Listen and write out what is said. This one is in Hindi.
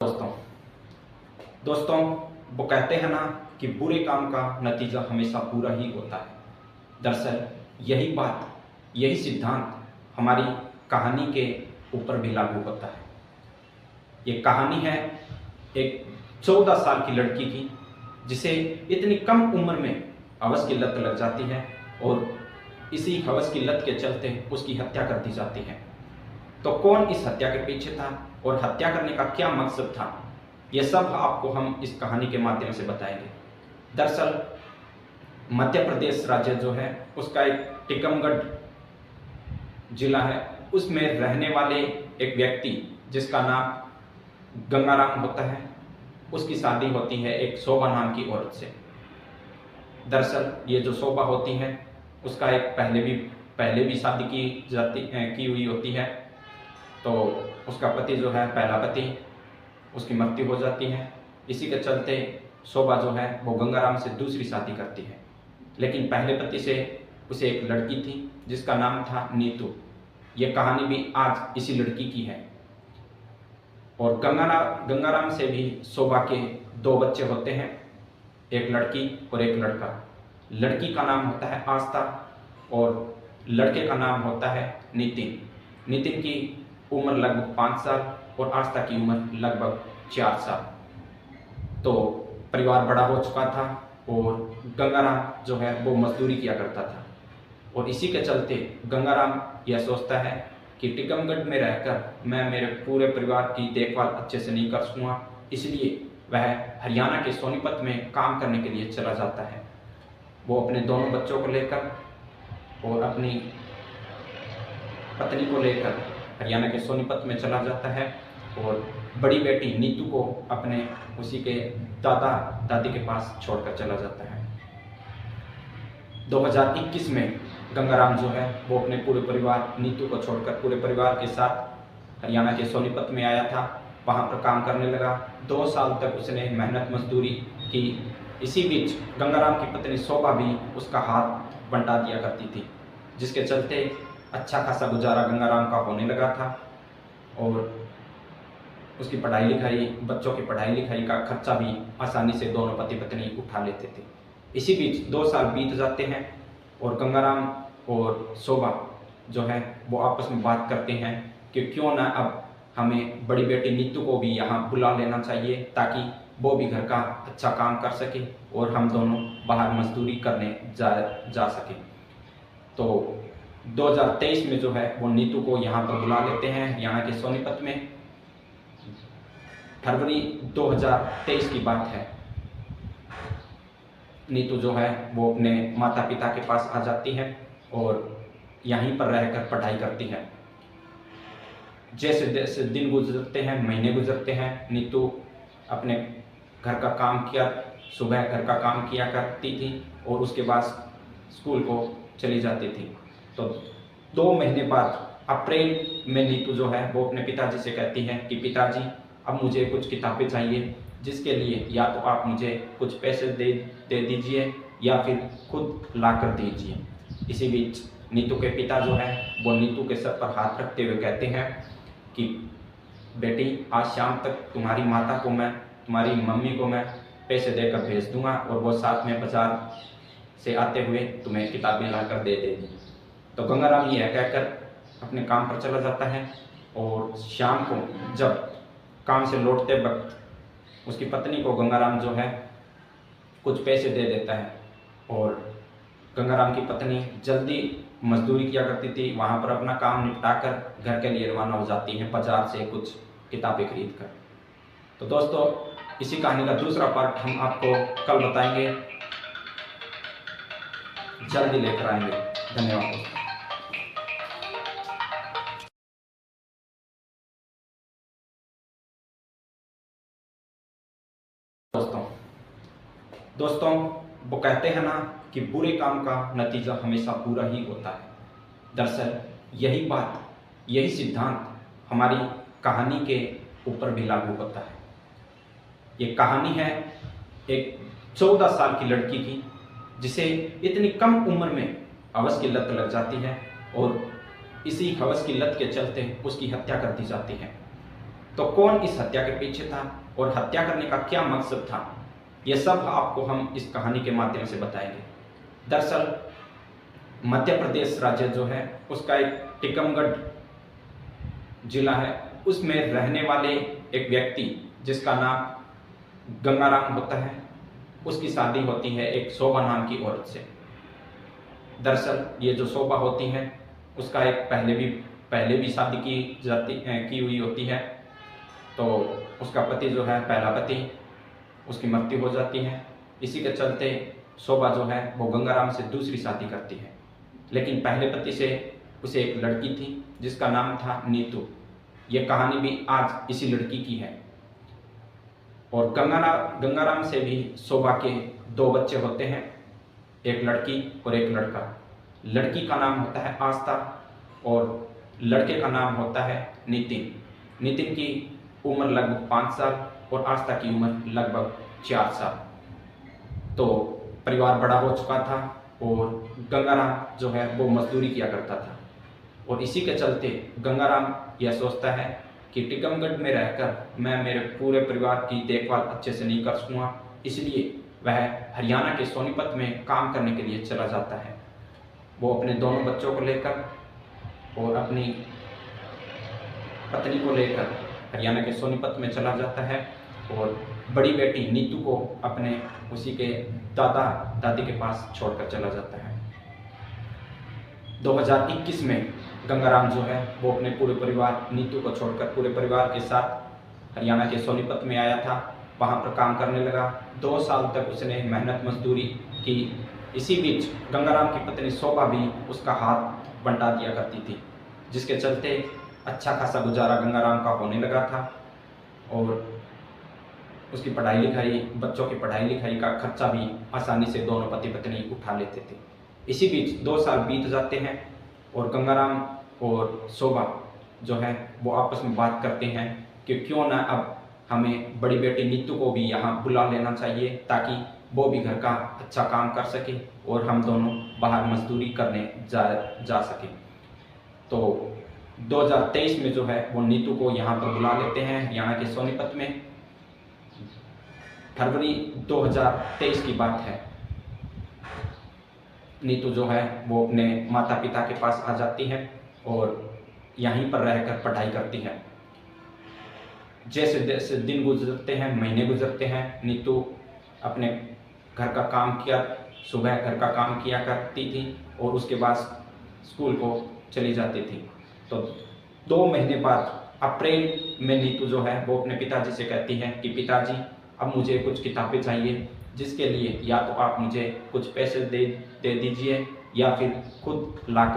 दोस्तों दोस्तों वो कहते हैं ना कि बुरे काम का नतीजा हमेशा बुरा ही होता है। दरअसल यही सिद्धांत हमारी कहानी के ऊपर भी लागू होता है। ये कहानी है एक 14 साल की लड़की की, जिसे इतनी कम उम्र में हवस की लत लग जाती है और इसी हवस की लत के चलते उसकी हत्या कर दी जाती है। तो कौन इस हत्या के पीछे था और हत्या करने का क्या मकसद था, यह सब आपको हम इस कहानी के माध्यम से बताएंगे। दरअसल मध्य प्रदेश राज्य जो है उसका एक टीकमगढ़ जिला है, उसमें रहने वाले एक व्यक्ति जिसका नाम गंगाराम होता है, उसकी शादी होती है एक शोभा नाम की औरत से। दरअसल ये जो शोभा होती है उसका एक पहले भी शादी की हुई होती है। तो उसका पति जो है, पहला पति, उसकी मृत्यु हो जाती है। इसी के चलते शोभा जो है वो गंगाराम से दूसरी शादी करती है। लेकिन पहले पति से उसे एक लड़की थी जिसका नाम था नीतू। ये कहानी भी आज इसी लड़की की है। और गंगाराम से भी शोभा के 2 बच्चे होते हैं, एक लड़की और एक लड़का। लड़की का नाम होता है आस्था और लड़के का नाम होता है नितिन। नितिन की उम्र लगभग 5 साल और आस्था की उम्र लगभग 4 साल। तो परिवार बड़ा हो चुका था और गंगाराम जो है वो मजदूरी किया करता था। और इसी के चलते गंगाराम यह सोचता है कि टीकमगढ़ में रहकर मैं मेरे पूरे परिवार की देखभाल अच्छे से नहीं कर सकूँगा, इसलिए वह हरियाणा के सोनीपत में काम करने के लिए चला जाता है। वो अपने दोनों बच्चों को लेकर और अपनी पत्नी को लेकर हरियाणा के सोनीपत में चला जाता है और बड़ी बेटी नीतू को अपने उसी के दादा दादी के पास छोड़कर चला जाता है। 2021 में गंगाराम जो है वो अपने पूरे परिवार, नीतू को छोड़कर पूरे परिवार के साथ हरियाणा के सोनीपत में आया था। वहाँ पर काम करने लगा। 2 साल तक उसने मेहनत मजदूरी की। इसी बीच गंगाराम की पत्नी शोभा भी उसका हाथ बंटा दिया करती थी, जिसके चलते अच्छा खासा गुजारा गंगाराम का होने लगा था और उसकी पढ़ाई लिखाई, बच्चों की पढ़ाई लिखाई का खर्चा भी आसानी से दोनों पति पत्नी उठा लेते थे। इसी बीच 2 साल बीत जाते हैं और गंगाराम और शोभा जो है वो आपस में बात करते हैं कि क्यों ना अब हमें बड़ी बेटी नीतू को भी यहाँ बुला लेना चाहिए, ताकि वो भी घर का अच्छा काम कर सके और हम दोनों बाहर मजदूरी करने जा सकें। तो 2023 में जो है वो नीतू को यहाँ पर बुला लेते हैं, हरियाणा के सोनीपत में। फरवरी 2023 की बात है। नीतू जो है वो अपने माता पिता के पास आ जाती है और यहीं पर रहकर पढ़ाई करती है। जैसे जैसे दिन गुजरते हैं, महीने गुजरते हैं, नीतू अपने घर का काम किया, सुबह घर का काम किया करती थी और उसके बाद स्कूल को चली जाती थी। तो 2 महीने बाद अप्रैल में नीतू जो है वो अपने पिताजी से कहती है कि पिताजी अब मुझे कुछ किताबें चाहिए, जिसके लिए या तो आप मुझे कुछ पैसे दे दीजिए या फिर खुद ला कर दीजिए। इसी बीच नीतू के पिता जो है वो नीतू के सर पर हाथ रखते हुए कहते हैं कि बेटी आज शाम तक तुम्हारी माता को मैं, तुम्हारी मम्मी को मैं पैसे देकर भेज दूंगा और वो साथ में बाजार से आते हुए तुम्हें किताबें ला कर दे देगी। तो गंगाराम यह कहकर अपने काम पर चला जाता है और शाम को जब काम से लौटते वक्त उसकी पत्नी को गंगाराम जो है कुछ पैसे दे देता है और गंगाराम की पत्नी जल्दी मजदूरी किया करती थी, वहाँ पर अपना काम निपटाकर घर के लिए रवाना हो जाती है बाजार से कुछ किताबें खरीद कर। तो दोस्तों इसी कहानी का दूसरा पार्ट हम आपको कल बताएंगे, जल्दी लेकर आएंगे। धन्यवाद दोस्तों वो कहते हैं ना कि बुरे काम का नतीजा हमेशा बुरा ही होता है। दरअसल यही सिद्धांत हमारी कहानी के ऊपर भी लागू होता है। ये कहानी है एक 14 साल की लड़की की, जिसे इतनी कम उम्र में हवस की लत लग जाती है और इसी हवस की लत के चलते उसकी हत्या कर दी जाती है। तो कौन इस हत्या के पीछे था और हत्या करने का क्या मकसद था, ये सब आपको हम इस कहानी के माध्यम से बताएंगे। दरअसल मध्य प्रदेश राज्य जो है उसका एक टीकमगढ़ जिला है, उसमें रहने वाले एक व्यक्ति जिसका नाम गंगाराम होता है, उसकी शादी होती है एक शोभा नाम की औरत से। दरअसल ये जो शोभा होती है उसका एक पहले भी शादी की हुई होती है। तो उसका पति जो है, पहला पति, उसकी मृत्यु हो जाती है। इसी के चलते शोभा जो है वो गंगाराम से दूसरी शादी करती है, लेकिन पहले पति से उसे एक लड़की थी जिसका नाम था नीतू। ये कहानी भी आज इसी लड़की की है। और गंगाराम से भी शोभा के 2 बच्चे होते हैं, एक लड़की और एक लड़का। लड़की का नाम होता है आस्था और लड़के का नाम होता है नितिन। नितिन की उम्र लगभग 5 साल और आस्था की उम्र लगभग 4 साल। तो परिवार बड़ा हो चुका था और गंगाराम जो है वो मजदूरी किया करता था। और इसी के चलते गंगाराम यह सोचता है कि टीकमगढ़ में रहकर मैं मेरे पूरे परिवार की देखभाल अच्छे से नहीं कर सकूँगा, इसलिए वह हरियाणा के सोनीपत में काम करने के लिए चला जाता है। वो अपने दोनों बच्चों को लेकर और अपनी पत्नी को लेकर हरियाणा के सोनीपत में चला जाता है और बड़ी बेटी नीतू को अपने उसी के दादा दादी के पास छोड़कर चला जाता है। 2021 में गंगाराम जो है वो अपने पूरे परिवार, नीतू को छोड़कर पूरे परिवार के साथ हरियाणा के सोनीपत में आया था। वहाँ पर काम करने लगा। 2 साल तक उसने मेहनत मजदूरी की। इसी बीच गंगाराम की पत्नी शोभा भी उसका हाथ बंटा दिया करती थी, जिसके चलते अच्छा खासा गुजारा गंगाराम का होने लगा था और उसकी पढ़ाई लिखाई, बच्चों की पढ़ाई लिखाई का खर्चा भी आसानी से दोनों पति पत्नी उठा लेते थे। इसी बीच 2 साल बीत जाते हैं और गंगाराम और शोभा जो है वो आपस में बात करते हैं कि क्यों ना अब हमें बड़ी बेटी नीतू को भी यहाँ बुला लेना चाहिए, ताकि वो भी घर का अच्छा काम कर सके और हम दोनों बाहर मजदूरी करने जा सके। तो 2023 में जो है वो नीतू को यहाँ पर बुला लेते हैं हरियाणा के सोनीपत में। फरवरी 2023 की बात है। नीतू जो है वो अपने माता पिता के पास आ जाती है और यहीं पर रहकर पढ़ाई करती है। जैसे जैसे दिन गुजरते हैं, महीने गुजरते हैं, नीतू अपने घर का काम किया, सुबह घर का काम किया करती थी और उसके बाद स्कूल को चली जाती थी। तो 2 महीने बाद अप्रैल में नीतू जो है वो अपने पिताजी से कहती है कि पिताजी अब मुझे कुछ किताबें चाहिए, जिसके लिए या तो आप मुझे कुछ पैसे दे दीजिए या फिर खुद लाकर